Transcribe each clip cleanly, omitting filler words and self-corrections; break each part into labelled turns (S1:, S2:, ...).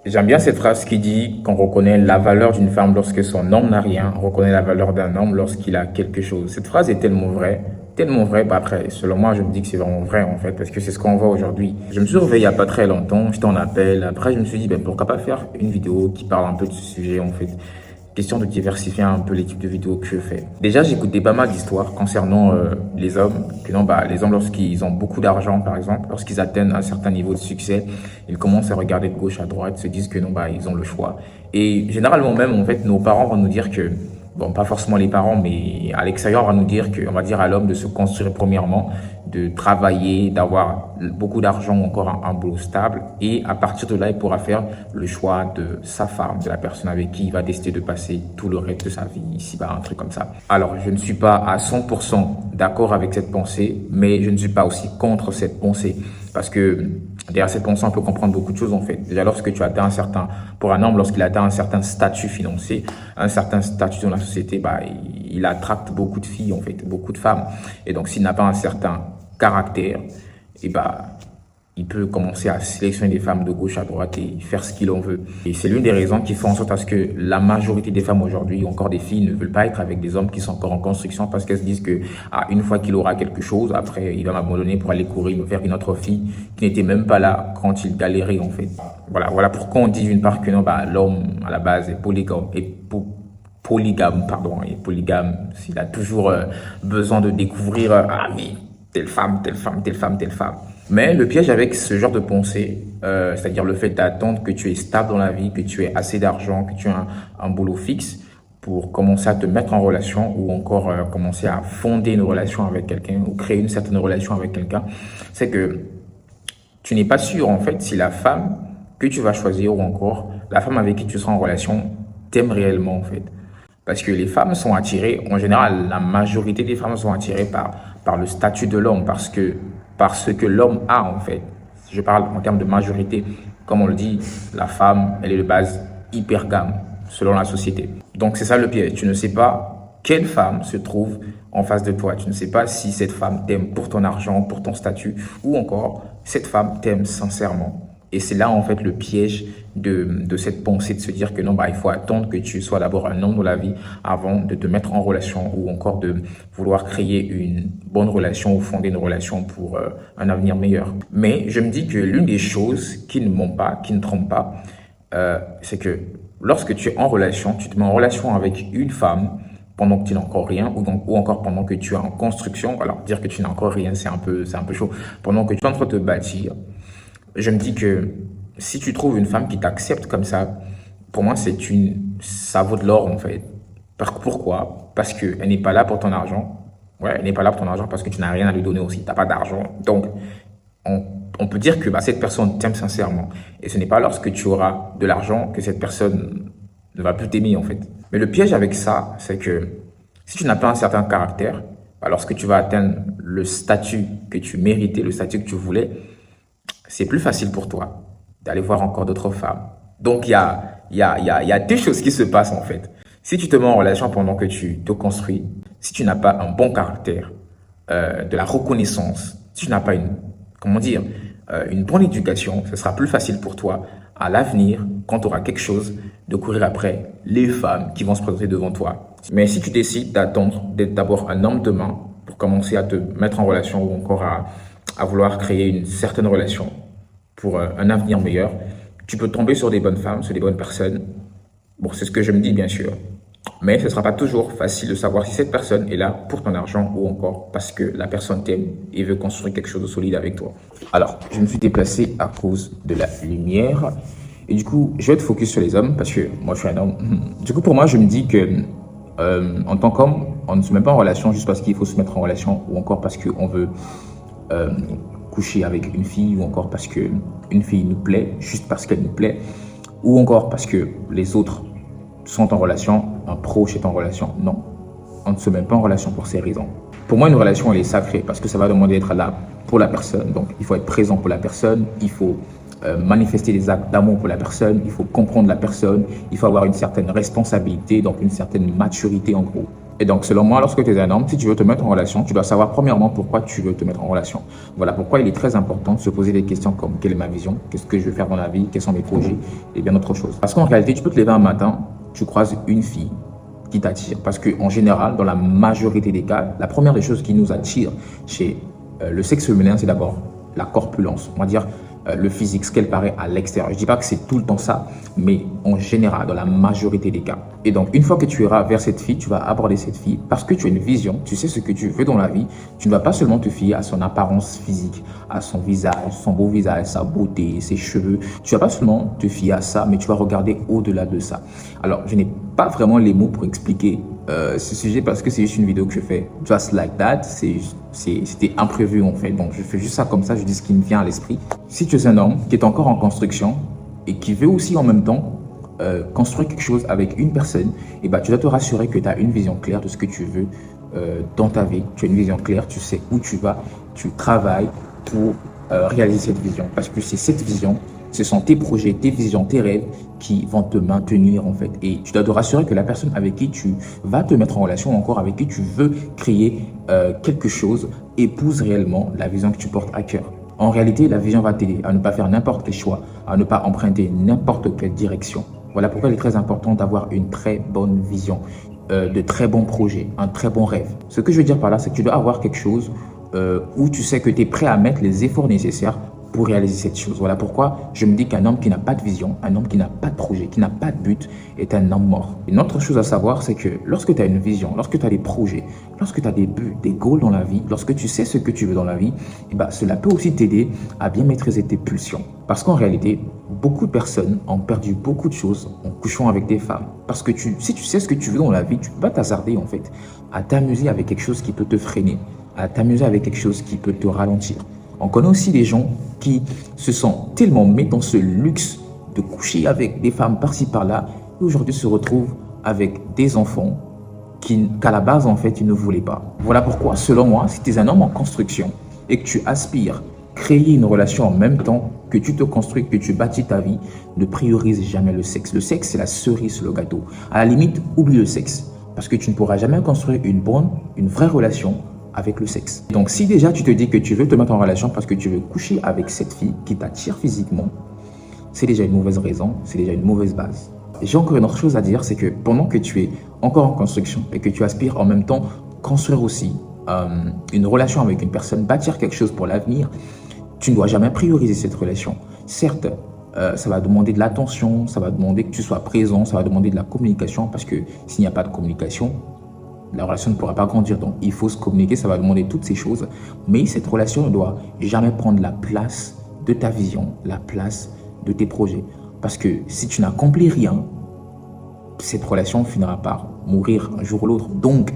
S1: J'aime bien cette phrase qui dit qu'on reconnaît la valeur d'une femme lorsque son homme n'a rien, on reconnaît la valeur d'un homme lorsqu'il a quelque chose. Cette phrase est tellement vraie. Bah après, selon moi, je me dis que c'est vraiment vrai en fait, parce que c'est ce qu'on voit aujourd'hui. Je me suis réveillé il y a pas très longtemps, j'étais en appel. Après, je me suis dit, ben, pourquoi pas faire une vidéo qui parle un peu de ce sujet en fait. Question de diversifier un peu les types de vidéos que je fais. Déjà, j'écoutais pas mal d'histoires concernant les hommes. Que non, bah, les hommes, lorsqu'ils ont beaucoup d'argent, par exemple, lorsqu'ils atteignent un certain niveau de succès, ils commencent à regarder de gauche à droite, se disent que non, bah, ils ont le choix. Et généralement même, en fait, nos parents vont nous dire que, bon, pas forcément les parents, mais à l'extérieur, on va nous dire que, on va dire à l'homme de se construire premièrement, de travailler, d'avoir beaucoup d'argent ou encore un boulot stable. Et à partir de là, il pourra faire le choix de sa femme, de la personne avec qui il va décider de passer tout le reste de sa vie ici-bas, un truc comme ça. Alors, je ne suis pas à 100% d'accord avec cette pensée, mais je ne suis pas aussi contre cette pensée. Parce que derrière cette pensée, on peut comprendre beaucoup de choses en fait. Déjà, lorsque tu atteins un certain, pour un homme, lorsqu'il atteint un certain statut financier, un certain statut dans la société, bah, il attrape beaucoup de filles en fait, beaucoup de femmes. Et donc, s'il n'a pas un certain caractère, et bah, il peut commencer à sélectionner des femmes de gauche à droite et faire ce qu'il en veut. Et c'est l'une des raisons qui font en sorte à ce que la majorité des femmes aujourd'hui, encore des filles, ne veulent pas être avec des hommes qui sont encore en construction parce qu'elles se disent que une fois qu'il aura quelque chose, après il va m'abandonner pour aller courir vers une autre fille qui n'était même pas là quand il galérait en fait. Voilà pourquoi on dit d'une part que non, bah, l'homme à la base est polygame, et polygame, s'il a toujours besoin de découvrir mais telle femme, telle femme, telle femme, telle femme. Mais le piège avec ce genre de pensée, c'est-à-dire le fait d'attendre que tu es stable dans la vie, que tu aies assez d'argent, que tu aies un boulot fixe pour commencer à te mettre en relation ou encore commencer à fonder une relation avec quelqu'un ou créer une certaine relation avec quelqu'un, c'est que tu n'es pas sûr en fait si la femme que tu vas choisir ou encore la femme avec qui tu seras en relation t'aime réellement en fait. Parce que les femmes sont attirées, en général, la majorité des femmes sont attirées par le statut de l'homme, parce que l'homme a en fait. Si je parle en termes de majorité, comme on le dit, la femme, elle est de base hypergame, selon la société. Donc c'est ça le piège, tu ne sais pas quelle femme se trouve en face de toi. Tu ne sais pas si cette femme t'aime pour ton argent, pour ton statut, ou encore cette femme t'aime sincèrement. Et c'est là, en fait, le piège de cette pensée de se dire que non, bah, il faut attendre que tu sois d'abord un homme dans la vie avant de te mettre en relation ou encore de vouloir créer une bonne relation ou fonder une relation pour un avenir meilleur. Mais je me dis que l'une des choses qui ne ment pas, qui ne trompe pas, c'est que lorsque tu es en relation, tu te mets en relation avec une femme pendant que tu n'as encore rien ou encore pendant que tu es en construction. Alors, dire que tu n'as encore rien, c'est un peu chaud. Pendant que tu es en train de te bâtir, je me dis que si tu trouves une femme qui t'accepte comme ça, pour moi, ça vaut de l'or en fait. Pourquoi? Parce qu'elle n'est pas là pour ton argent. Ouais, elle n'est pas là pour ton argent parce que tu n'as rien à lui donner aussi. Tu n'as pas d'argent. Donc, on peut dire que bah, cette personne t'aime sincèrement. Et ce n'est pas lorsque tu auras de l'argent que cette personne ne va plus t'aimer en fait. Mais le piège avec ça, c'est que si tu n'as pas un certain caractère, bah, lorsque tu vas atteindre le statut que tu méritais, le statut que tu voulais, c'est plus facile pour toi d'aller voir encore d'autres femmes. Donc, il y a deux choses qui se passent en fait. Si tu te mets en relation pendant que tu te construis, si tu n'as pas un bon caractère, de la reconnaissance, si tu n'as pas une bonne éducation, ce sera plus facile pour toi à l'avenir, quand tu auras quelque chose, de courir après les femmes qui vont se présenter devant toi. Mais si tu décides d'attendre d'être d'abord un homme de main pour commencer à te mettre en relation ou encore à vouloir créer une certaine relation pour un avenir meilleur, tu peux tomber sur des bonnes femmes, sur des bonnes personnes. Bon, c'est ce que je me dis, bien sûr. Mais ce ne sera pas toujours facile de savoir si cette personne est là pour ton argent ou encore parce que la personne t'aime et veut construire quelque chose de solide avec toi. Alors, je me suis déplacé à cause de la lumière. Et du coup, je vais te focus sur les hommes parce que moi, je suis un homme. Du coup, pour moi, je me dis que en tant qu'homme, on ne se met pas en relation juste parce qu'il faut se mettre en relation ou encore parce qu'on veut coucher avec une fille ou encore parce qu'une fille nous plaît, juste parce qu'elle nous plaît, ou encore parce que les autres sont en relation, un proche est en relation. Non, on ne se met pas en relation pour ces raisons. Pour moi, une relation, elle est sacrée parce que ça va demander d'être là pour la personne. Donc, il faut être présent pour la personne, il faut manifester des actes d'amour pour la personne, il faut comprendre la personne, il faut avoir une certaine responsabilité, donc une certaine maturité en gros. Et donc, selon moi, lorsque tu es un homme, si tu veux te mettre en relation, tu dois savoir premièrement pourquoi tu veux te mettre en relation. Voilà pourquoi il est très important de se poser des questions comme quelle est ma vision, qu'est-ce que je veux faire dans la vie, quels sont mes projets et bien d'autres choses. Parce qu'en réalité, tu peux te lever un matin, tu croises une fille qui t'attire. Parce qu'en général, dans la majorité des cas, la première des choses qui nous attire chez le sexe féminin, c'est d'abord la corpulence. On va dire le physique, ce qu'elle paraît à l'extérieur. Je ne dis pas que c'est tout le temps ça, mais en général, dans la majorité des cas. Et donc, une fois que tu iras vers cette fille, tu vas aborder cette fille parce que tu as une vision, tu sais ce que tu veux dans la vie. Tu ne vas pas seulement te fier à son apparence physique, à son visage, son beau visage, sa beauté, ses cheveux. Tu ne vas pas seulement te fier à ça, mais tu vas regarder au-delà de ça. Alors, je n'ai pas vraiment les mots pour expliquer ce sujet parce que c'est juste une vidéo que je fais just like that. C'était imprévu en fait. Donc, je fais juste ça comme ça, je dis ce qui me vient à l'esprit. Si tu es un homme qui est encore en construction et qui veut aussi en même temps construire quelque chose avec une personne, et ben, tu dois te rassurer que tu as une vision claire de ce que tu veux dans ta vie. Tu as une vision claire, tu sais où tu vas, tu travailles pour réaliser cette vision. Parce que c'est cette vision, ce sont tes projets, tes visions, tes rêves qui vont te maintenir en fait. Et tu dois te rassurer que la personne avec qui tu vas te mettre en relation ou encore avec qui tu veux créer quelque chose épouse réellement la vision que tu portes à cœur. En réalité, la vision va t'aider à ne pas faire n'importe quel choix, à ne pas emprunter n'importe quelle direction. Voilà pourquoi il est très important d'avoir une très bonne vision, de très bons projets, un très bon rêve. Ce que je veux dire par là, c'est que tu dois avoir quelque chose où tu sais que tu es prêt à mettre les efforts nécessaires pour réaliser cette chose. Voilà pourquoi je me dis qu'un homme qui n'a pas de vision, un homme qui n'a pas de projet, qui n'a pas de but, est un homme mort. Une autre chose à savoir, c'est que lorsque tu as une vision, lorsque tu as des projets, lorsque tu as des buts, des goals dans la vie, lorsque tu sais ce que tu veux dans la vie, eh ben, cela peut aussi t'aider à bien maîtriser tes pulsions. Parce qu'en réalité, beaucoup de personnes ont perdu beaucoup de choses en couchant avec des femmes. Parce que si tu sais ce que tu veux dans la vie, tu ne peux pas t'hasarder en fait à t'amuser avec quelque chose qui peut te freiner, à t'amuser avec quelque chose qui peut te ralentir. On connaît aussi des gens qui se sont tellement mis dans ce luxe de coucher avec des femmes par-ci par-là et aujourd'hui se retrouvent avec des enfants qu'à la base, en fait, ils ne voulaient pas. Voilà pourquoi, selon moi, si tu es un homme en construction et que tu aspires créer une relation en même temps que tu te construis, que tu bâtis ta vie, ne priorise jamais le sexe. Le sexe, c'est la cerise sur le gâteau. À la limite, oublie le sexe parce que tu ne pourras jamais construire une vraie relation avec le sexe. Donc, si déjà tu te dis que tu veux te mettre en relation parce que tu veux coucher avec cette fille qui t'attire physiquement, c'est déjà une mauvaise raison, c'est déjà une mauvaise base. J'ai encore une autre chose à dire, c'est que pendant que tu es encore en construction et que tu aspires en même temps construire aussi une relation avec une personne, bâtir quelque chose pour l'avenir, tu ne dois jamais prioriser cette relation. Certes, ça va demander de l'attention, ça va demander que tu sois présent, ça va demander de la communication parce que s'il n'y a pas de communication, la relation ne pourra pas grandir. Donc, il faut se communiquer, ça va demander toutes ces choses. Mais cette relation ne doit jamais prendre la place de ta vision, la place de tes projets. Parce que si tu n'accomplis rien, cette relation finira par mourir un jour ou l'autre. Donc,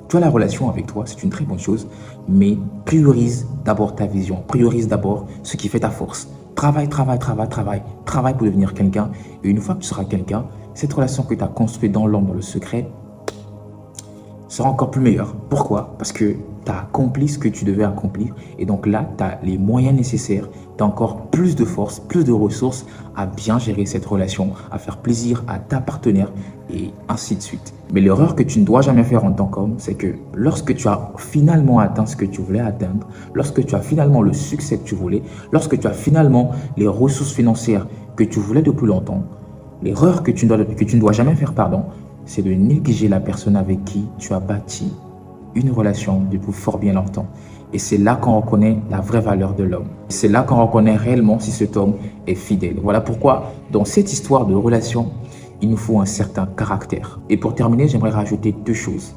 S1: tu as la relation avec toi, c'est une très bonne chose, mais priorise d'abord ta vision, priorise d'abord ce qui fait ta force. Travaille pour devenir quelqu'un. Et une fois que tu seras quelqu'un, cette relation que tu as construite dans l'ombre, dans le secret, sera encore plus meilleur. Pourquoi? Parce que tu as accompli ce que tu devais accomplir et donc là, tu as les moyens nécessaires, tu as encore plus de force, plus de ressources à bien gérer cette relation, à faire plaisir à ta partenaire et ainsi de suite. Mais l'erreur que tu ne dois jamais faire en tant qu'homme, c'est que lorsque tu as finalement atteint ce que tu voulais atteindre, lorsque tu as finalement le succès que tu voulais, lorsque tu as finalement les ressources financières que tu voulais depuis longtemps, l'erreur que tu ne dois jamais faire, c'est de négliger la personne avec qui tu as bâti une relation depuis fort bien longtemps. Et c'est là qu'on reconnaît la vraie valeur de l'homme. C'est là qu'on reconnaît réellement si cet homme est fidèle. Voilà pourquoi, dans cette histoire de relation, il nous faut un certain caractère. Et pour terminer, j'aimerais rajouter deux choses.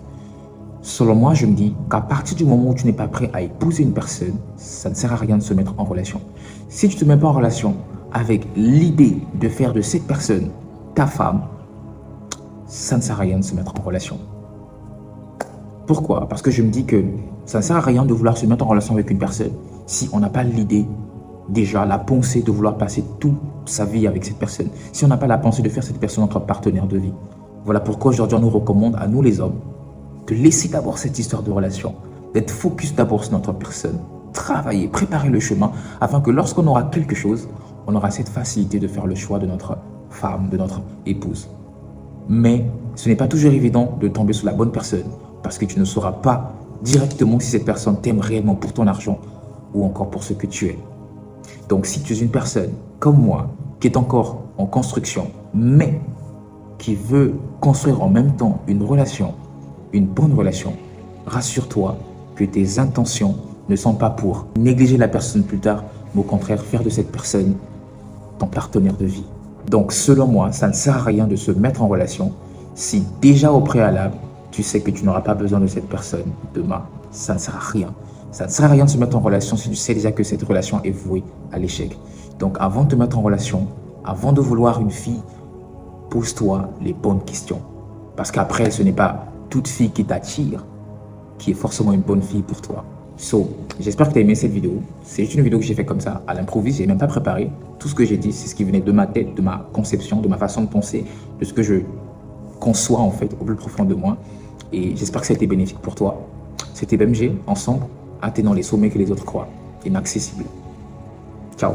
S1: Selon moi, je me dis qu'à partir du moment où tu n'es pas prêt à épouser une personne, ça ne sert à rien de se mettre en relation. Si tu ne te mets pas en relation avec l'idée de faire de cette personne ta femme, ça ne sert à rien de se mettre en relation. Pourquoi? Parce que je me dis que ça ne sert à rien de vouloir se mettre en relation avec une personne si on n'a pas l'idée, déjà la pensée de vouloir passer toute sa vie avec cette personne, si on n'a pas la pensée de faire cette personne notre partenaire de vie. Voilà pourquoi aujourd'hui on nous recommande à nous les hommes de laisser d'abord cette histoire de relation, d'être focus d'abord sur notre personne, travailler, préparer le chemin afin que lorsqu'on aura quelque chose, on aura cette facilité de faire le choix de notre femme, de notre épouse. Mais ce n'est pas toujours évident de tomber sur la bonne personne Parce que tu ne sauras pas directement si cette personne t'aime réellement pour ton argent ou encore pour ce que tu es. Donc si tu es une personne comme moi qui est encore en construction, mais qui veut construire en même temps une relation, une bonne relation, rassure-toi que tes intentions ne sont pas pour négliger la personne plus tard, mais au contraire faire de cette personne ton partenaire de vie. Donc selon moi, ça ne sert à rien de se mettre en relation si déjà au préalable, tu sais que tu n'auras pas besoin de cette personne demain. Ça ne sert à rien. Ça ne sert à rien de se mettre en relation si tu sais déjà que cette relation est vouée à l'échec. Donc avant de te mettre en relation, avant de vouloir une fille, pose-toi les bonnes questions. Parce qu'après, ce n'est pas toute fille qui t'attire qui est forcément une bonne fille pour toi. So, j'espère que tu as aimé cette vidéo. C'est juste une vidéo que j'ai fait comme ça, à l'improviste. Je n'ai même pas préparé. Tout ce que j'ai dit, c'est ce qui venait de ma tête, de ma conception, de ma façon de penser, de ce que je conçois en fait au plus profond de moi. Et j'espère que ça a été bénéfique pour toi. C'était BMG, ensemble, atteignant les sommets que les autres croient. Inaccessible. Ciao.